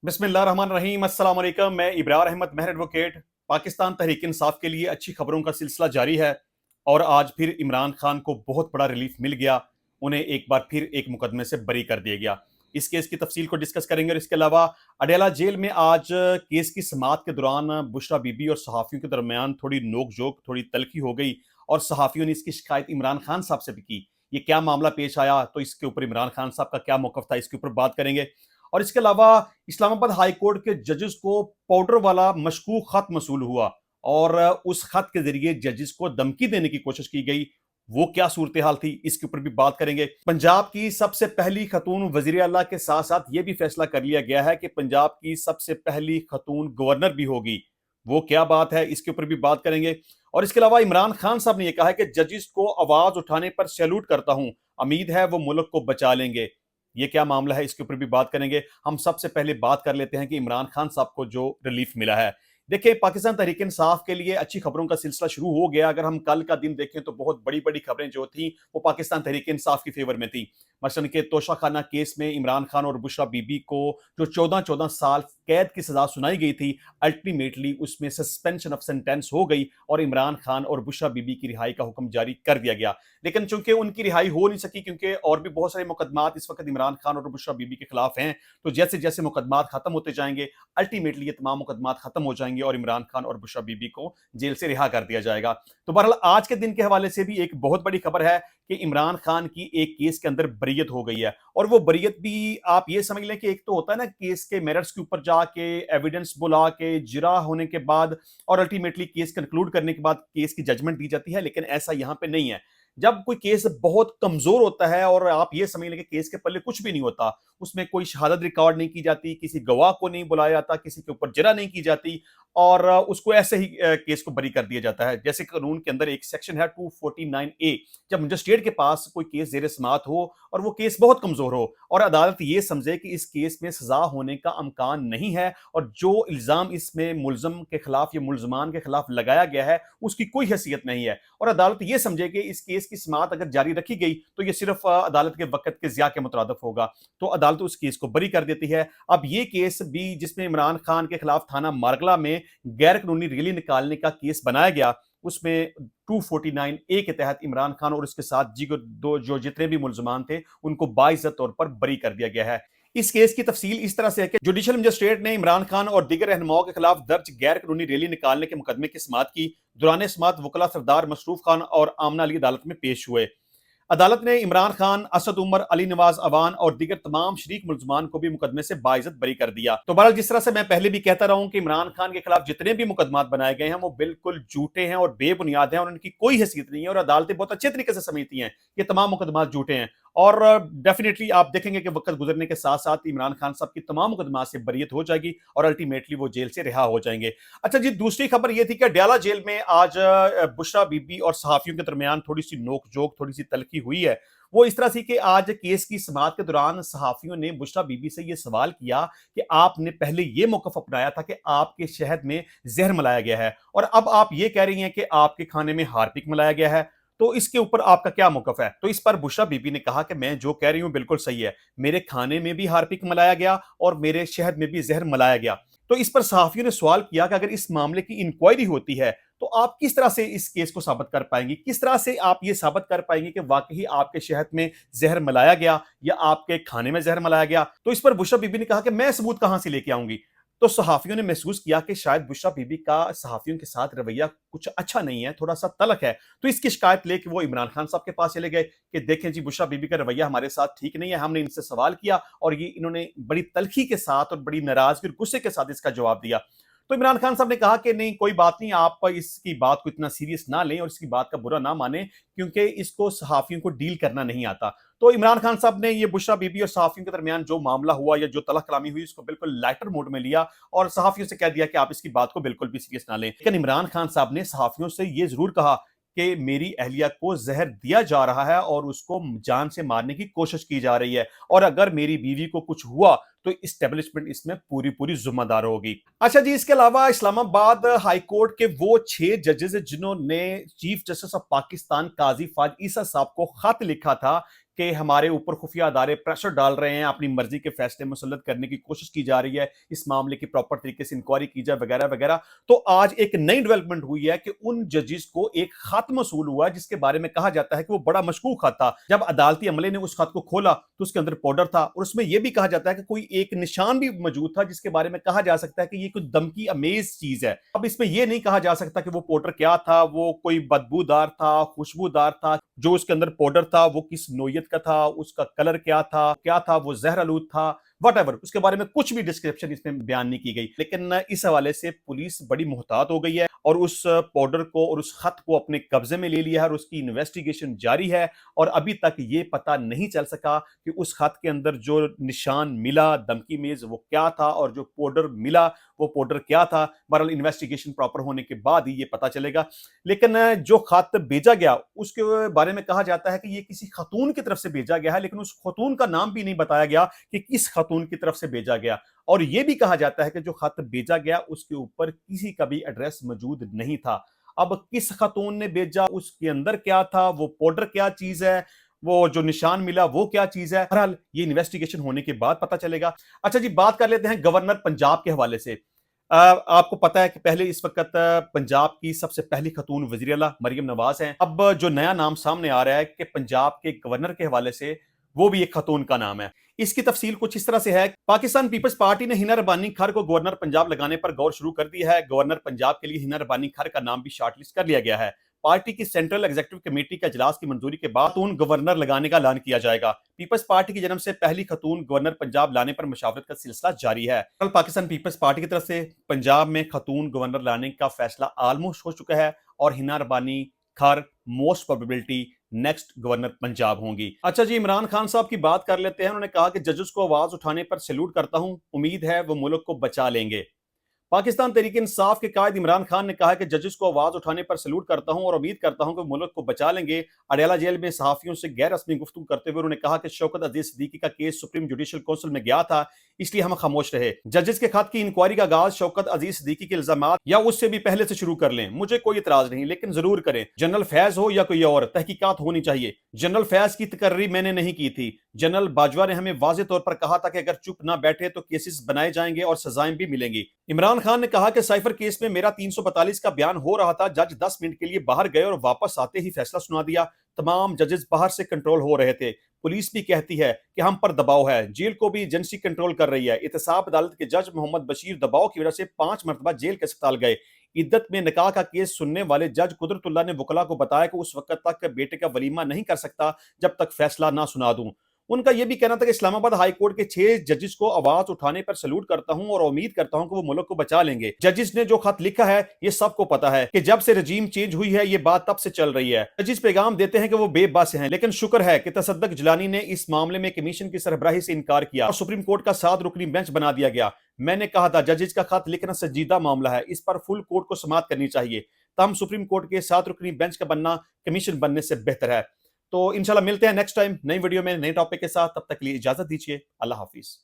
बिस्मिल्लाहिर्रहमानिर्रहीम अस्सलाम वालेकुम। मैं इब्रार अहमद महर एडवोकेट। पाकिस्तान तहरीक इंसाफ के लिए अच्छी खबरों का सिलसिला जारी है और आज फिर इमरान खान को बहुत बड़ा रिलीफ मिल गया। उन्हें एक बार फिर एक मुकदमे से बरी कर दिया गया। इस केस की तफसील को डिस्कस करेंगे और इसके अलावा अडेला जेल में आज केस की समाअत के दौरान बुशरा बीबी और सहाफ़ियों के दरमियान थोड़ी नोक झोंक, थोड़ी तलखी हो गई और सहाफ़ियों ने इसकी शिकायत इमरान खान साहब से भी की। ये क्या मामला पेश आया, तो इसके ऊपर इमरान खान साहब का क्या मौक़िफ़ था, इसके ऊपर बात करेंगे। और इसके अलावा इस्लामाबाद हाई कोर्ट के जजेस को पाउडर वाला मशकूक खत मसूल हुआ और उस खत के जरिए जजेस को धमकी देने की कोशिश की गई। वो क्या सूरत हाल थी, इसके ऊपर भी बात करेंगे। पंजाब की सबसे पहली खतून वजीर आला के साथ साथ ये भी फैसला कर लिया गया है कि पंजाब की सबसे पहली खतून गवर्नर भी होगी। वो क्या बात है, इसके ऊपर भी बात करेंगे। और इसके अलावा इमरान खान साहब ने यह कहा है कि जजेस को आवाज उठाने पर सैल्यूट करता हूं, उम्मीद है वो मुल्क को बचा लेंगे। ये क्या मामला है, इसके ऊपर भी बात करेंगे। हम सबसे पहले बात कर लेते हैं कि इमरान खान साहब को जो रिलीफ मिला है। देखिए, पाकिस्तान तहरीक इंसाफ के लिए अच्छी खबरों का सिलसिला शुरू हो गया। अगर हम कल का दिन देखें तो बहुत बड़ी बड़ी खबरें जो थी वो पाकिस्तान तहरीक इंसाफ की फेवर में थी। मसलन के तोशाखाना केस में इमरान खान और बुशरा बीबी को जो 14-14 साल कैद की सजा सुनाई गई थी, अल्टीमेटली उसमें सस्पेंशन ऑफ सेंटेंस हो गई और इमरान खान और बुशरा बीबी की रिहाई का हुक्म जारी कर दिया गया। लेकिन चूंकि उनकी रिहाई हो नहीं सकी, क्योंकि और भी बहुत सारे मुकदमात इस वक्त इमरान खान और बुशरा बीबी के खिलाफ हैं, तो जैसे जैसे मुकदमात खत्म होते जाएंगे अल्टीमेटली ये तमाम मुकदमात खत्म हो जाएंगे और इमरान खान और बुशरा बीबी को जेल से रिहा कर दिया जाएगा। तो बहरहाल आज के दिन के हवाले से भी एक बहुत बड़ी खबर है कि इमरान खान की एक केस के अंदर बरीयत हो गई है। और वो बरीयत भी आप ये समझ लें कि एक तो होता है ना केस के मेरिट्स के ऊपर जाके एविडेंस बुला के जिरा होने के बाद और अल्टीमेटली केस कंक्लूड करने के बाद केस की जजमेंट दी जाती है, लेकिन ऐसा यहां पे नहीं है। जब कोई केस बहुत कमजोर होता है और आप ये समझ लें कि केस के पल्ले कुछ भी नहीं होता, उसमें कोई शहादत रिकॉर्ड नहीं की जाती, किसी गवाह को नहीं बुलाया जाता, किसी के ऊपर जरा नहीं की जाती और उसको ऐसे ही केस को बरी कर दिया जाता है। जैसे कानून के अंदर एक सेक्शन है 249A, जब मजिस्ट्रेट के पास कोई केस जेर समाअत हो और वो केस बहुत कमजोर हो और अदालत ये समझे कि इस केस में सजा होने का अमकान नहीं है और जो इल्जाम इसमें मुलजम के खिलाफ या मुलजमान के खिलाफ लगाया गया है उसकी कोई हैसियत नहीं है, और अदालत ये समझे कि इस केस की समाअत अगर जारी रखी गई तो ये सिर्फ अदालत के वक्त के ज़िया के मुतरादिफ होगा, तो अदालत उस केस को बरी कर देती है। अब ये केस भी जिसमें इमरान खान के खिलाफ थाना मारगला में गैर कानूनी रैली निकालने का केस बनाया गया, उसमें 249A के तहत इमरान खान और उसके साथ दो जो जितने भी मुलजमान थे उनको बाइज्जत तौर पर बरी कर दिया गया है। इस केस की तफसील इस तरह से है कि जुडिशियल मजिस्ट्रेट ने इमरान खान और दीगर रहनुमाओं के खिलाफ दर्ज गैर कानूनी रैली निकालने के मुकदमे की समाअत की। दौरान समाअत वकला सरदार मसरूफ खान और आमना अली अदालत में पेश हुए। अदालत ने इमरान खान, असद उमर, अली नवाज अवान और दीगर तमाम शरीक मुलजमान को भी मुकदमे से बाइज्जत बरी कर दिया। तो बहरहाल जिस तरह से मैं पहले भी कहता रहा हूं कि इमरान खान के खिलाफ जितने भी मुकदमात बनाए गए हैं वो बिल्कुल झूठे हैं और बेबुनियाद हैं और उनकी कोई हैसियत नहीं है और अदालतें बहुत अच्छे तरीके से समझती हैं कि तमाम मुकदमात झूठे हैं। और डेफिनेटली आप देखेंगे कि वक्त गुजरने के साथ साथ इमरान खान साहब की तमाम मुकदमात से बरीयत हो जाएगी और अल्टीमेटली वो जेल से रिहा हो जाएंगे। अच्छा जी, दूसरी खबर ये थी कि डयाला जेल में आज बुशरा बीबी और सहाफियों के दरमियान थोड़ी सी नोक झोंक, थोड़ी सी तलखी हुई है। वो इस तरह से कि आज केस की समाअत के दौरान सहाफियों ने बुशरा बीबी से ये सवाल किया कि आपने पहले ये मौकफ अपनाया था कि आपके शहद में जहर मिलाया गया है और अब आप ये कह रही हैं कि आपके खाने में हार्पिक मिलाया गया है, तो इसके ऊपर आपका क्या मौकफ है? तो इस पर बुशरा बीबी ने कहा कि मैं जो कह रही हूं बिल्कुल सही है, मेरे खाने में भी हार्पिक मिलाया गया और मेरे शहद में भी जहर मिलाया गया। तो इस पर सहाफियों ने सवाल किया कि अगर इस मामले की इंक्वायरी होती है तो आप किस तरह से इस केस को साबित कर पाएंगी, किस तरह से आप ये साबित कर पाएंगे कि वाकई आपके शहद में जहर मिलाया गया या आपके खाने में जहर मिलाया गया? तो इस पर बुशरा बीबी ने कहा कि मैं सबूत कहां से लेके आऊंगी। तो सहाफियों ने महसूस किया कि शायद बुशरा बीबी का सहाफियों के साथ रवैया कुछ अच्छा नहीं है, थोड़ा सा तलख है। तो इसकी शिकायत लेके वो इमरान खान साहब के पास चले गए कि देखें जी, बुशरा बीबी का रवैया हमारे साथ ठीक नहीं है, हमने इनसे सवाल किया और ये इन्होंने बड़ी तलखी के साथ और बड़ी नाराजगी और गुस्से के साथ इसका जवाब दिया। तो इमरान खान साहब ने कहा कि नहीं, कोई बात नहीं, आप इसकी बात को इतना सीरियस ना लें और इसकी बात का बुरा ना माने, क्योंकि इसको सहाफियों को डील करना नहीं आता। तो इमरान खान साहब ने ये बुशरा बीबी और सहाफियों के दरमियान जो मामला हुआ या जो तलख कलामी हुई उसको बिल्कुल लाइटर मोड में लिया और सहाफियों से कह दिया कि आप इसकी बात को बिल्कुल भी सीरियस ना लें। लेकिन इमरान खान साहब ने सहाफियों से ये जरूर कहा कि मेरी अहलिया को जहर दिया जा रहा है और उसको जान से मारने की कोशिश की जा रही है और अगर मेरी बीवी को कुछ हुआ तो इस्टेब्लिशमेंट इसमें पूरी पूरी जिम्मेदार होगी। अच्छा जी, इसके अलावा इस्लामाबाद हाई कोर्ट के वो 6 जजेस जिन्होंने चीफ जस्टिस ऑफ पाकिस्तान काजी फाज ईसा साहब को खत लिखा था کہ ہمارے اوپر خفیہ ادارے پریشر ڈال رہے ہیں, اپنی مرضی کے فیصلے مسلط کرنے کی کوشش کی جا رہی ہے, اس معاملے کی پراپر طریقے سے انکوائری کی جائے وغیرہ وغیرہ. تو آج ایک نئی ڈیولپمنٹ ہوئی ہے کہ ان ججز کو ایک خط موصول ہوا جس کے بارے میں کہا جاتا ہے کہ وہ بڑا مشکوک خط تھا. جب عدالتی عملے نے اس خط کو کھولا تو اس کے اندر پاؤڈر تھا, اور اس میں یہ بھی کہا جاتا ہے کہ کوئی ایک نشان بھی موجود تھا جس کے بارے میں کہا جا سکتا ہے کہ یہ کوئی دمکی امیز چیز ہے. اب اس میں یہ نہیں کہا جا سکتا کہ وہ پاؤڈر کیا تھا, وہ کوئی بدبودار تھا, خوشبودار تھا, جو اس کے اندر پاؤڈر تھا وہ کس نوعیت کا تھا, اس کا کلر کیا تھا وہ زہر آلود تھا, واٹ ایور, اس کے بارے میں کچھ بھی ڈسکرپشن اس میں بیان نہیں کی گئی. لیکن اس حوالے سے پولیس بڑی محتاط ہو گئی ہے اور اس پاؤڈر کو اور اس خط کو اپنے قبضے میں لے لیا ہے اور اس کی انویسٹیگیشن جاری ہے. اور ابھی تک یہ پتہ نہیں چل سکا کہ اس خط کے اندر جو نشان ملا دمکی میز وہ کیا تھا اور جو پاؤڈر ملا وہ پاؤڈر کیا تھا. بہرحال انویسٹیگیشن پراپر ہونے کے بعد ہی یہ پتہ چلے گا. لیکن جو خط بھیجا گیا اس کے بارے میں کہا جاتا ہے کہ یہ کسی خاتون کی طرف سے بھیجا گیا ہے, لیکن اس خاتون کا نام بھی نہیں بتایا گیا کہ کس خاتون کی طرف سے بھیجا گیا. اور یہ بھی کہا جاتا ہے کہ جو خط بھیجا گیا اس کے اوپر کسی کا بھی ایڈریس موجود نہیں تھا. اب کس خاتون نے بھیجا, اس کے اندر کیا تھا, وہ پاؤڈر کیا چیز ہے, وہ جو نشان ملا وہ کیا چیز ہے, بہرحال یہ انویسٹیگیشن ہونے کے بعد پتہ چلے گا. اچھا جی, بات کر لیتے ہیں گورنر پنجاب کے حوالے سے. آپ کو پتا ہے کہ پہلے اس وقت پنجاب کی سب سے پہلی خاتون وزیر اعلیٰ مریم نواز ہیں. اب جو نیا نام سامنے آ رہا ہے کہ پنجاب کے گورنر کے حوالے سے وہ بھی ایک خاتون کا نام ہے. اس کی تفصیل کچھ اس طرح سے ہے. پاکستان پیپلز پارٹی نے ہنا ربانی کھر کو گورنر پنجاب لگانے پر غور شروع کر دیا ہے. گورنر پنجاب کے لیے ہنا ربانی کھر کا نام بھی شارٹ لسٹ کر لیا گیا ہے. پارٹی کی سینٹرل ایگزیکٹو کمیٹی کا اجلاس کی منظوری کے بعد خاتون گورنر لگانے کا اعلان کیا جائے گا. پیپلز پارٹی کی جنم سے پہلی خاتون گورنر پنجاب لانے پر مشاورت کا سلسلہ جاری ہے. کل پاکستان پیپلز پارٹی کی طرف سے پنجاب میں خاتون گورنر لانے کا فیصلہ آلموسٹ ہو چکا ہے اور Hina Rabbani Khar most probability next governor Punjab ہوں گی. اچھا جی, عمران خان صاحب کی بات کر لیتے ہیں. انہوں نے کہا کہ ججز کو آواز اٹھانے پر سیلوٹ کرتا ہوں, امید ہے وہ ملک کو بچا لیں گے. پاکستان تحریک انصاف کے قائد عمران خان نے کہا کہ ججز کو آواز اٹھانے پر سلوٹ کرتا ہوں اور امید کرتا ہوں کہ ملک کو بچا لیں گے. اڈیالہ جیل میں صحافیوں سے غیر رسمی گفتگو کرتے ہوئے انہوں نے کہا کہ شوکت عزیز صدیقی کا کیس سپریم جوڈیشل کونسل میں گیا تھا, اس لیے ہم خاموش رہے. ججز کے خط کی انکوائری کا آغاز شوکت عزیز صدیقی کے الزامات یا اس سے بھی پہلے سے شروع کر لیں, مجھے کوئی اعتراض نہیں, لیکن ضرور کریں. جنرل فیض ہو یا کوئی اور, تحقیقات ہونی چاہیے. جنرل فیض کی تقرری میں نے نہیں کی تھی. جنرل باجوہ نے ہمیں واضح طور پر کہا تھا کہ اگر چپ نہ بیٹھے تو کیسز بنائے جائیں گے اور سزائیں بھی ملیں گی. عمران خان نے کہا کہ سائفر کیس میں میرا 342 کا بیان ہو رہا تھا, جج 10 منٹ کے لیے باہر گئے اور واپس آتے ہی فیصلہ سنا دیا. تمام ججز باہر سے کنٹرول ہو رہے تھے. پولیس بھی کہتی ہے کہ ہم پر دباؤ ہے, جیل کو بھی ایجنسی کنٹرول کر رہی ہے. احتساب عدالت کے جج محمد بشیر دباؤ کی وجہ سے 5 مرتبہ جیل کے اسپتال گئے. عدت میں نکاح کا کیس سننے والے جج قدرت اللہ نے وکلا کو بتایا کہ اس وقت تک بیٹے کا ولیمہ نہیں کر سکتا جب تک فیصلہ نہ سنا دوں. ان کا یہ بھی کہنا تھا کہ اسلام آباد ہائی کورٹ کے 6 ججز کو آواز اٹھانے پر سلوٹ کرتا ہوں اور امید کرتا ہوں کہ وہ ملک کو بچا لیں گے. ججز نے جو خط لکھا ہے یہ سب کو پتا ہے کہ جب سے رجیم چینج ہوئی ہے یہ بات تب سے چل رہی ہے. ججز پیغام دیتے ہیں کہ وہ بے بس ہیں, لیکن شکر ہے کہ تصدق جیلانی نے اس معاملے میں کمیشن کی سربراہی سے انکار کیا اور سپریم کورٹ کا 7 رکنی بینچ بنا دیا گیا. میں نے کہا تھا ججز کا خط لکھنا سنجیدہ معاملہ ہے, اس پر فل کورٹ کو سماعت کرنی چاہیے. تاہم سپریم کورٹ کے 7 رکنی بینچ کا بننا کمیشن بننے سے بہتر ہے. تو انشاءاللہ ملتے ہیں نیکسٹ ٹائم نئی ویڈیو میں نئے ٹاپک کے ساتھ. تب تک کے لیے اجازت دیجیے. اللہ حافظ.